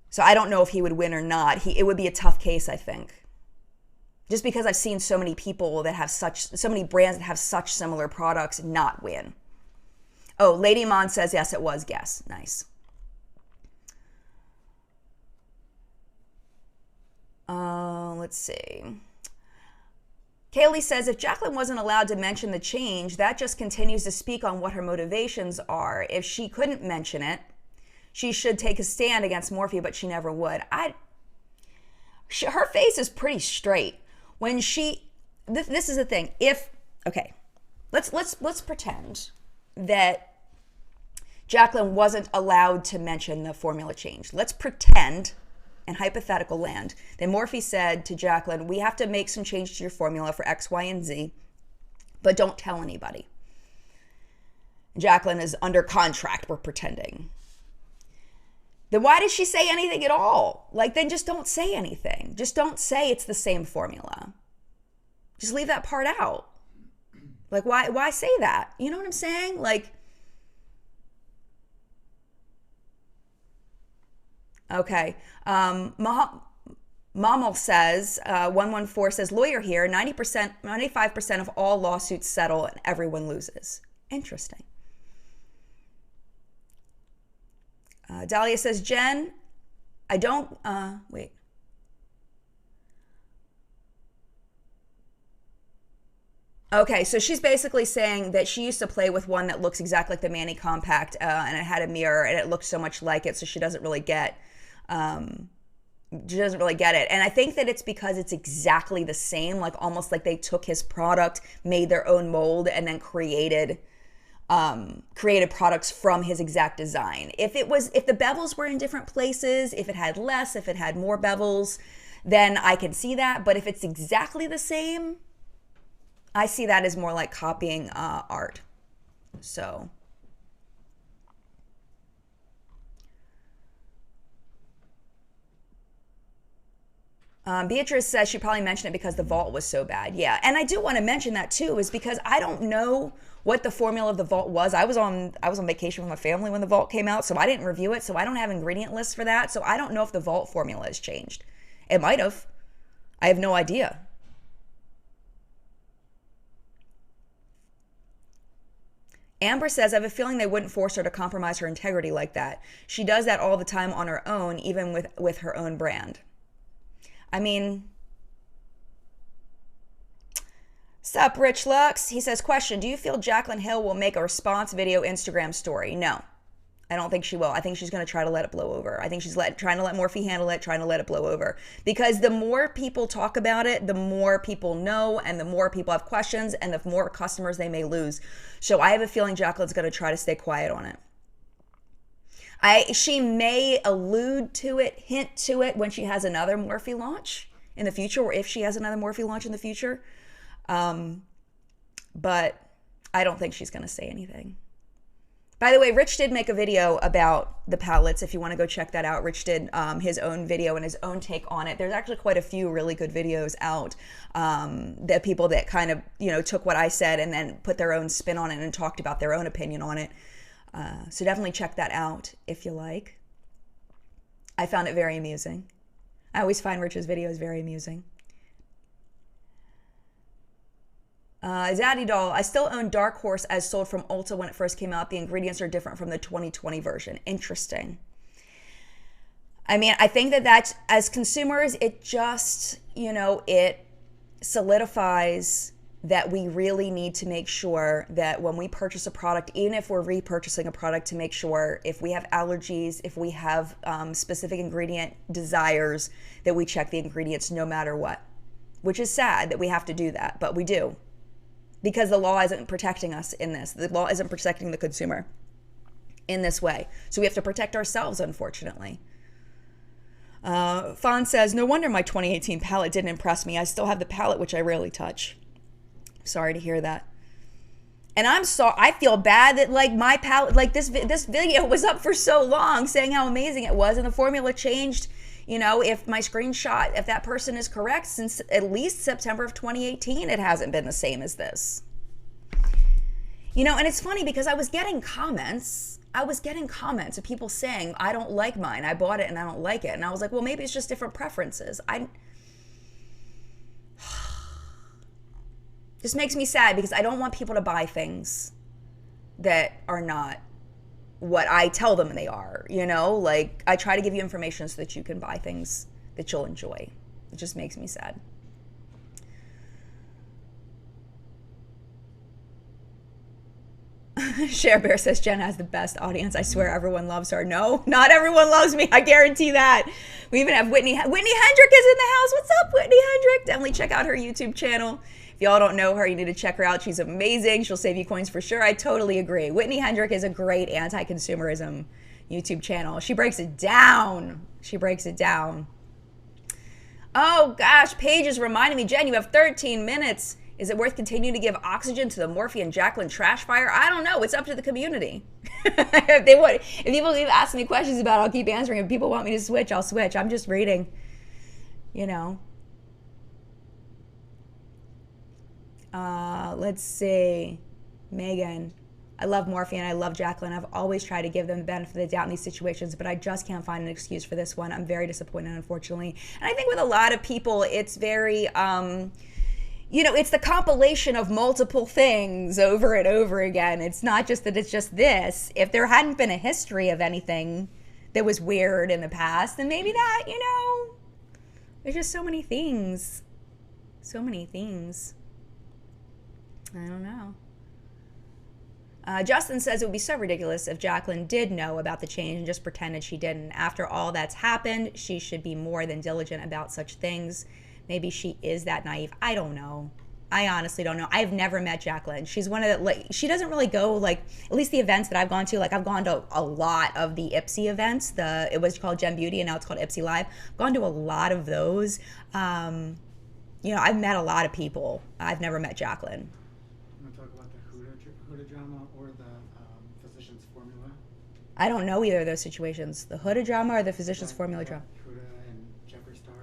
So I don't know if he would win or not. It would be a tough case, I think. Just because I've seen so many people that have so many brands that have such similar products not win. Oh, Lady Mon says, yes, it was Guess. Nice. Let's see. Kaylee says, if Jaclyn wasn't allowed to mention the change, that just continues to speak on what her motivations are. If she couldn't mention it, she should take a stand against Morphe, but she never would. Her face is pretty straight. When this is the thing. Let's pretend that Jaclyn wasn't allowed to mention the formula change. Let's pretend, in hypothetical land, that Morphe said to Jaclyn, we have to make some change to your formula for X, Y, and Z, but don't tell anybody. Jaclyn is under contract, we're pretending. Then why did she say anything at all? Like, then just don't say anything. Just don't say it's the same formula. Just leave that part out. Like, why say that? You know what I'm saying? Like, okay. Mamal says, 114 says, lawyer here, 95% of all lawsuits settle and everyone loses. Interesting. Dahlia says, Jen, I don't, wait. Okay, so she's basically saying that she used to play with one that looks exactly like the Manny Compact, and it had a mirror, and it looked so much like it, so she doesn't really get it. And I think that it's because it's exactly the same, like almost like they took his product, made their own mold, and then created products from his exact design. If the bevels were in different places, if it had less, if it had more bevels, then I can see that. But if it's exactly the same, I see that as more like copying art. So. Beatrice says she probably mentioned it because the vault was so bad. Yeah, and I do want to mention that too, is because I don't know what the formula of the vault was. I was on vacation with my family when the vault came out, so I didn't review it, so I don't have ingredient lists for that. So I don't know if the vault formula has changed. It might have. I have no idea. Amber says, I have a feeling they wouldn't force her to compromise her integrity like that. She does that all the time on her own, even with her own brand. I mean, sup, Rich Lux? He says, question, do you feel Jaclyn Hill will make a response video Instagram story? No, I don't think she will. I think she's going to try to let it blow over. I think she's trying to let Morphe handle it, trying to let it blow over. Because the more people talk about it, the more people know, and the more people have questions, and the more customers they may lose. So I have a feeling Jaclyn's going to try to stay quiet on it. She may allude to it, hint to it when she has another Morphe launch in the future, or if she has another Morphe launch in the future. But I don't think she's going to say anything. By the way, Rich did make a video about the palettes. If you want to go check that out, Rich did his own video and his own take on it. There's actually quite a few really good videos out that people that kind of, took what I said and then put their own spin on it and talked about their own opinion on it. So definitely check that out if you like. I found it very amusing. I always find Rich's videos very amusing. Zaddy Doll, I still own Dark Horse as sold from Ulta when it first came out. The ingredients are different from the 2020 version. Interesting. I mean, I think that as consumers, it just, it solidifies that we really need to make sure that when we purchase a product, even if we're repurchasing a product, to make sure if we have allergies, if we have specific ingredient desires, that we check the ingredients no matter what. Which is sad that we have to do that, but we do. Because the law isn't protecting us in this. The law isn't protecting the consumer in this way. So we have to protect ourselves, unfortunately. Fawn says, no wonder my 2018 palette didn't impress me. I still have the palette, which I rarely touch. Sorry to hear that. And I'm sorry, I feel bad that my palette, this video was up for so long saying how amazing it was, and the formula changed, if my screenshot, if that person is correct, since at least September of 2018, it hasn't been the same as this. And it's funny because I was getting comments of people saying, I don't like mine. I bought it and I don't like it. And I was like, well, maybe it's just different preferences. This makes me sad because I don't want people to buy things that are not what I tell them they are, I try to give you information so that you can buy things that you'll enjoy. It just makes me sad. Cher Bear says Jen has the best audience. I swear everyone loves her. No, not everyone loves me. I guarantee that. We even have Whitney Hendrick is in the house. What's up, Whitney Hendrick? Definitely check out her YouTube channel. If y'all don't know her, you need to check her out. She's amazing. She'll save you coins for sure. I totally agree. Whitney Hendrick is a great anti-consumerism YouTube channel. She breaks it down. Oh gosh, Paige is reminding me, Jen, you have 13 minutes. Is it worth continuing to give oxygen to the Morphe and Jaclyn trash fire? I don't know. It's up to the community. If people keep asking me questions about it, I'll keep answering. If people want me to switch, I'll switch. I'm just reading, Let's see. Megan. I love Morphe and I love Jaclyn. I've always tried to give them the benefit of the doubt in these situations, but I just can't find an excuse for this one. I'm very disappointed, unfortunately. And I think with a lot of people, it's very, it's the compilation of multiple things over and over again. It's not just that it's just this. If there hadn't been a history of anything that was weird in the past, then maybe that, there's just so many things. I don't know. Justin says it would be so ridiculous if Jaclyn did know about the change and just pretended she didn't. After all that's happened, she should be more than diligent about such things. Maybe she is that naive. I don't know. I honestly don't know. I've never met Jaclyn. She's one of the, she doesn't really go, at least the events that I've gone to, I've gone to a lot of the Ipsy events. It was called Gem Beauty and now it's called Ipsy Live. I've gone to a lot of those. I've met a lot of people. I've never met Jaclyn. Huda drama or the physician's formula? I don't know either of those situations. The Huda drama or the physician's formula drama? Huda and Jeffree Star.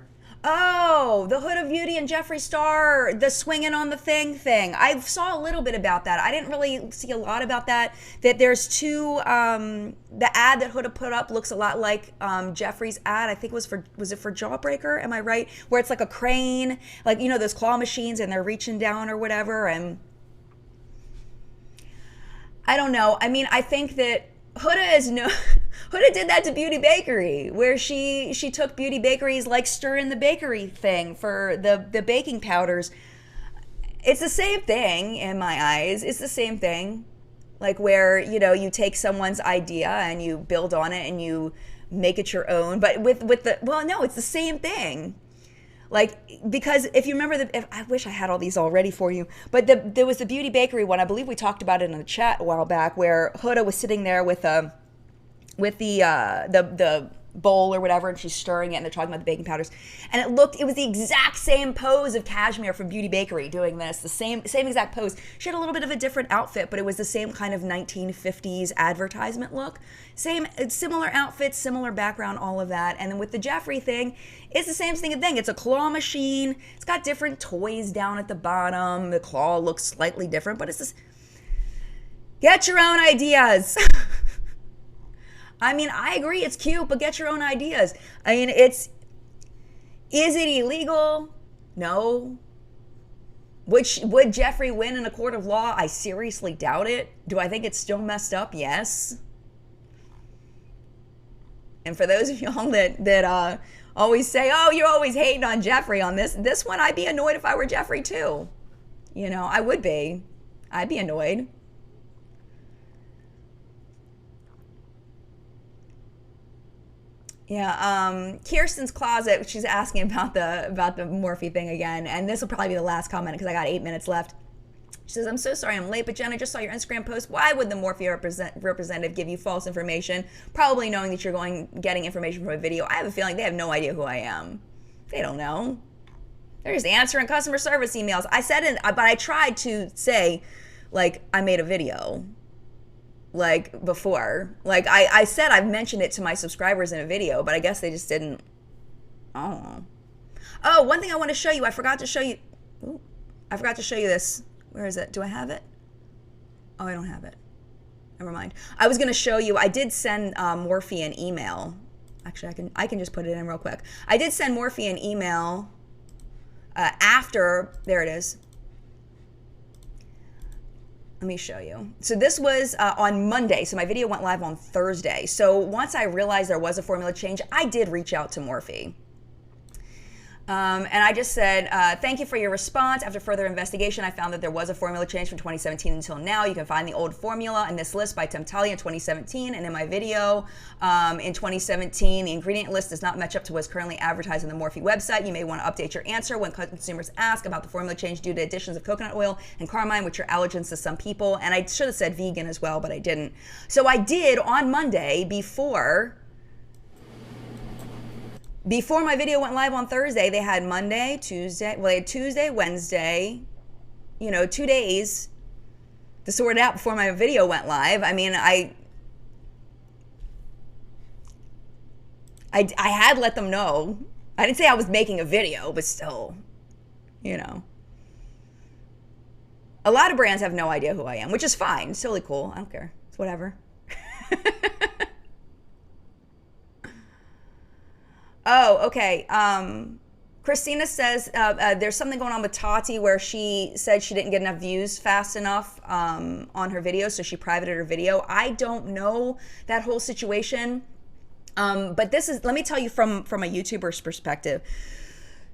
Oh, the Huda Beauty and Jeffree Star, the swinging on the thing. I saw a little bit about that. I didn't really see a lot about that. That there's two, the ad that Huda put up looks a lot like Jeffree's ad. I think was it for Jawbreaker? Am I right? Where it's like a crane, those claw machines and they're reaching down or whatever. And I don't know. I mean, I think that Huda did that to Beauty Bakery, where she took Beauty Bakery's stir in the bakery thing for the baking powders. It's the same thing in my eyes. It's the same thing. like where, you know, you take someone's idea and you build on it and you make it your own. But with the, well, no, it's the same thing. Like, because if you remember, I wish I had all these all ready for you, but there was the Beauty Bakery one. I believe we talked about it in a chat a while back, where Huda was sitting there with the bowl or whatever, and she's stirring it, and they're talking about the baking powders, and it was the exact same pose of Cashmere from Beauty Bakery doing this, the same exact pose. She had a little bit of a different outfit, but it was the same kind of 1950s advertisement look. Similar outfits, similar background, all of that. And then with the Jeffree thing, it's the same thing. It's a claw machine. It's got different toys down at the bottom. The claw looks slightly different, but it's just, get your own ideas. I mean, I agree, it's cute, but get your own ideas. I mean, is it illegal? No. Would Jeffree win in a court of law? I seriously doubt it. Do I think it's still messed up? Yes. And for those of y'all that always say, oh, you're always hating on Jeffree on this one, I'd be annoyed if I were Jeffree too. You know, I would be. I'd be annoyed. Yeah, Kirsten's Closet, she's asking about the Morphe thing again, and this will probably be the last comment because I got 8 minutes left. She says, I'm so sorry I'm late, but Jen, I just saw your Instagram post. Why would the Morphe representative give you false information, probably knowing that you're getting information from a video? I have a feeling they have no idea who I am. They don't know. They're just answering customer service emails. I said it, but I tried to say, like, I made a video. Like before, like I said, I've mentioned it to my subscribers in a video, but I guess they just didn't. I don't know. Oh, one thing I want to show you. I forgot to show you. Ooh, I forgot to show you this. Where is it? Do I have it? Oh, I don't have it. Never mind. I was going to show you. I did send Morphe an email. Actually, I can just put it in real quick. I did send Morphe an email after. There it is. Let me show you. So this was on Monday. So my video went live on Thursday. So once I realized there was a formula change, I did reach out to Morphe. And I just said, thank you for your response. After further investigation, I found that there was a formula change from 2017 until now. You can find the old formula in this list by Temptalia in 2017. And in my video in 2017, the ingredient list does not match up to what's currently advertised on the Morphe website. You may want to update your answer when consumers ask about the formula change due to additions of coconut oil and carmine, which are allergens to some people. And I should have said vegan as well, but I didn't. So I did on Monday before my video went live on Thursday. They had Monday, Tuesday, well, they had Tuesday, Wednesday, you know, 2 days to sort it out before my video went live. I mean, I had let them know. I didn't say I was making a video, but still, you know. A lot of brands have no idea who I am, which is fine. It's totally cool. I don't care. It's whatever. Oh, okay. Christina says there's something going on with Tati where she said she didn't get enough views fast enough on her video, so she privated her video. I don't know that whole situation, but let me tell you from a YouTuber's perspective.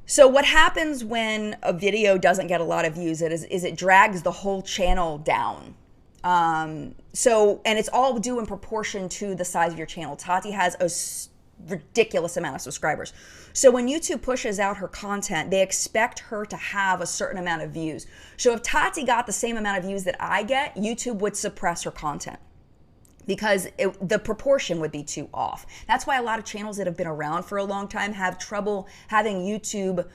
So what happens when a video doesn't get a lot of views is it drags the whole channel down. And it's all due in proportion to the size of your channel. Tati has a ridiculous amount of subscribers. So when YouTube pushes out her content, they expect her to have a certain amount of views. So if Tati got the same amount of views that I get, YouTube would suppress her content because the proportion would be too off. That's why a lot of channels that have been around for a long time have trouble having YouTube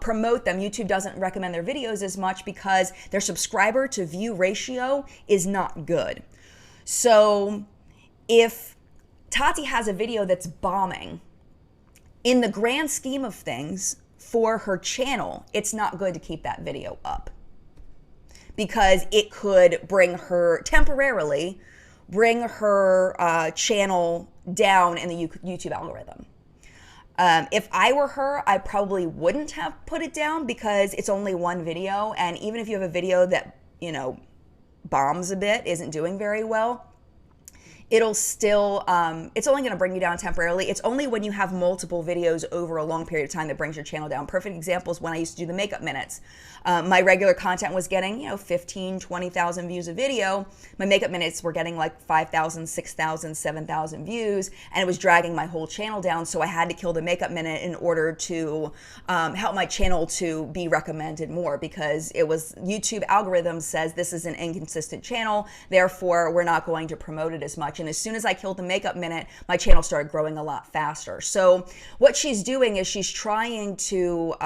promote them. YouTube doesn't recommend their videos as much because their subscriber to view ratio is not good. So if Tati has a video that's bombing, in the grand scheme of things for her channel, it's not good to keep that video up because it could temporarily bring her channel down in the YouTube algorithm. If I were her, I probably wouldn't have put it down because it's only one video, and even if you have a video that, you know, bombs a bit, isn't doing very well, it'll still, it's only going to bring you down temporarily. It's only when you have multiple videos over a long period of time that brings your channel down. Perfect example is when I used to do the makeup minutes. My regular content was getting, 15, 20,000 views a video. My makeup minutes were getting like 5,000, 6,000, 7,000 views, and it was dragging my whole channel down. So I had to kill the makeup minute in order to help my channel to be recommended more, because it was YouTube algorithm says this is an inconsistent channel, therefore we're not going to promote it as much. And as soon as I killed the makeup minute, my channel started growing a lot faster. So what she's doing is she's trying to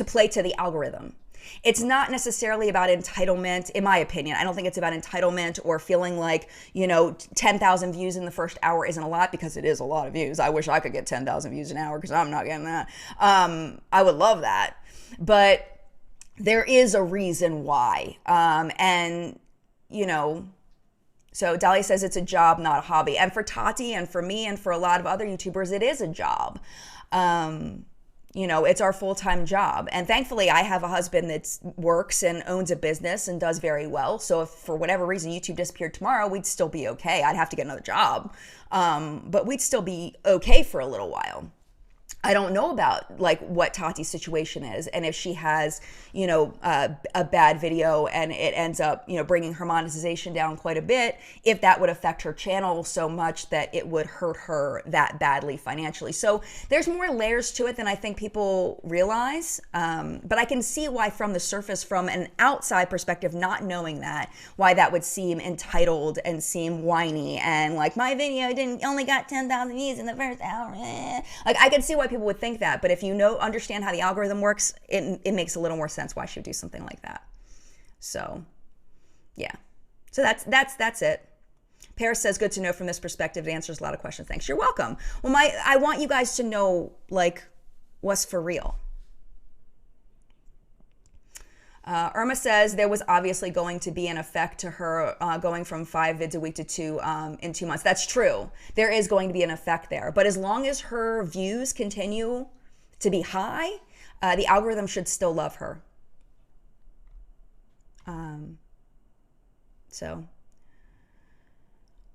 play to the algorithm. It's not necessarily about entitlement, in my opinion. I don't think it's about entitlement or feeling like, 10,000 views in the first hour isn't a lot, because it is a lot of views. I wish I could get 10,000 views an hour, because I'm not getting that. I would love that. But there is a reason why. So Dahlia says it's a job, not a hobby. And for Tati and for me and for a lot of other YouTubers, it is a job. It's our full-time job. And thankfully, I have a husband that works and owns a business and does very well. So if for whatever reason YouTube disappeared tomorrow, we'd still be okay. I'd have to get another job. But we'd still be okay for a little while. I don't know about like what Tati's situation is, and if she has, a bad video and it ends up, bringing her monetization down quite a bit, if that would affect her channel so much that it would hurt her that badly financially. So there's more layers to it than I think people realize. But I can see why from the surface, from an outside perspective, not knowing that, why that would seem entitled and seem whiny and like my video only got 10,000 views in the first hour. Like I can see why people would think that, but if you understand how the algorithm works, it makes a little more sense why she would do something like that. So yeah, so that's it. Paris says, good to know from this perspective. It answers a lot of questions. Thanks. You're welcome. Well, I want you guys to know like what's for real. Irma says there was obviously going to be an effect to her going from 5 vids a week to 2 in 2 months. That's true. There is going to be an effect there. But as long as her views continue to be high, the algorithm should still love her. So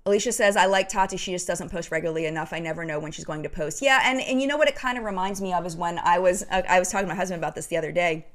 Alicia says, I like Tati. She just doesn't post regularly enough. I never know when she's going to post. Yeah, and you know what it kind of reminds me of is when I was talking to my husband about this the other day.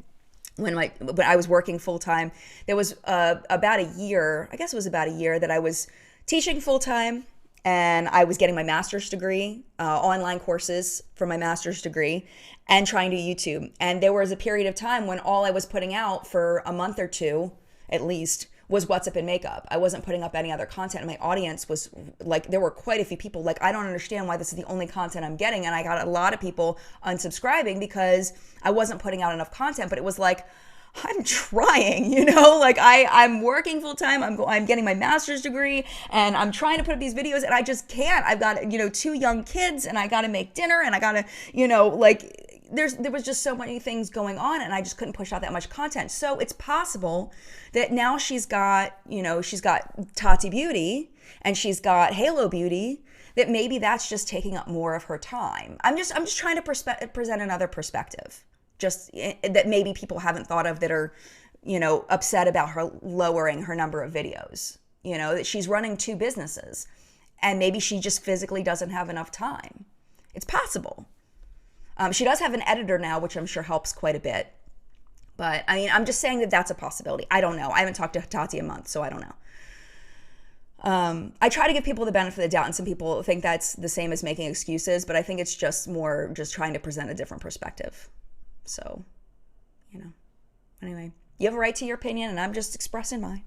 When I was working full-time, there was about a year, I guess it was about a year, that I was teaching full-time, and I was getting my master's degree, online courses for my master's degree, and trying to do YouTube. And there was a period of time when all I was putting out for a month or two, at least, was What's Up in Makeup. I wasn't putting up any other content, and my audience was like, there were quite a few people like, I don't understand why this is the only content I'm getting. And I got a lot of people unsubscribing because I wasn't putting out enough content. But it was like, I'm trying, like I'm working full time. I'm getting my master's degree, and I'm trying to put up these videos, and I just can't. I've got 2 young kids, and I got to make dinner, and I got to, there was just so many things going on, and I just couldn't push out that much content. So it's possible that now she's got Tati Beauty and she's got Halo Beauty, that maybe that's just taking up more of her time. I'm just trying to present another perspective, just that maybe people haven't thought of, that are, upset about her lowering her number of videos, that she's running 2 businesses and maybe she just physically doesn't have enough time. It's possible. She does have an editor now, which I'm sure helps quite a bit. But I mean, I'm just saying that that's a possibility. I don't know. I haven't talked to Tati a month, so I don't know. I try to give people the benefit of the doubt, and some people think that's the same as making excuses, but I think it's just more just trying to present a different perspective. So, anyway, you have a right to your opinion, and I'm just expressing mine.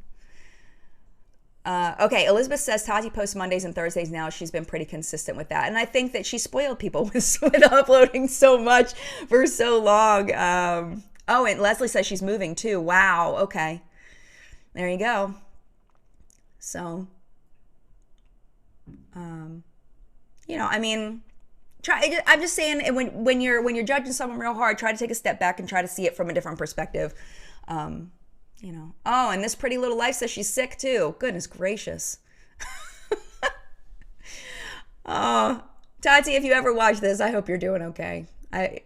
Okay, Elizabeth says Tati posts Mondays and Thursdays now. She's been pretty consistent with that. And I think that she spoiled people with uploading so much for so long. Oh, and Leslie says she's moving too. Wow, okay. There you go. So, I mean, I'm just saying, when you're judging someone real hard, try to take a step back and try to see it from a different perspective. Oh, and this pretty little life says she's sick too. Goodness gracious. Oh, Tati, if you ever watch this, I hope you're doing okay. I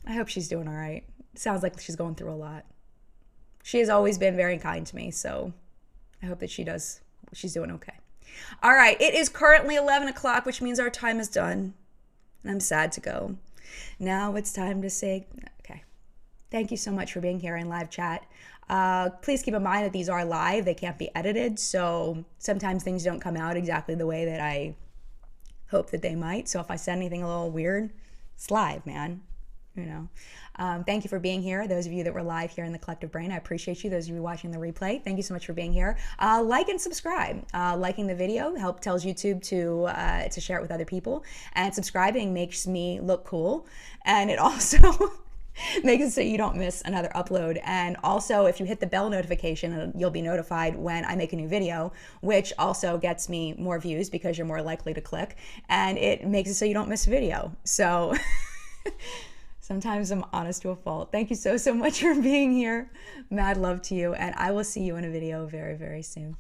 hope she's doing all right. Sounds like she's going through a lot. She has always been very kind to me, so I hope that she's doing okay. All right, it is currently 11 o'clock, which means our time is done. And I'm sad to go. Now it's time to say, okay. Thank you so much for being here in live chat. Please keep in mind that these are live. They can't be edited. So sometimes things don't come out exactly the way that I hope that they might. So if I said anything a little weird, it's live, man. You know. Thank you for being here. Those of you that were live here in the Collective Brain, I appreciate you. Those of you watching the replay, thank you so much for being here. Like and subscribe. Liking the video tells YouTube to share it with other people, and subscribing makes me look cool, and it also makes it so you don't miss another upload. And also, if you hit the bell notification, you'll be notified when I make a new video, which also gets me more views because you're more likely to click, and it makes it so you don't miss a video. So sometimes I'm honest to a fault. Thank you so much for being here. Mad love to you, and I will see you in a video very, very soon.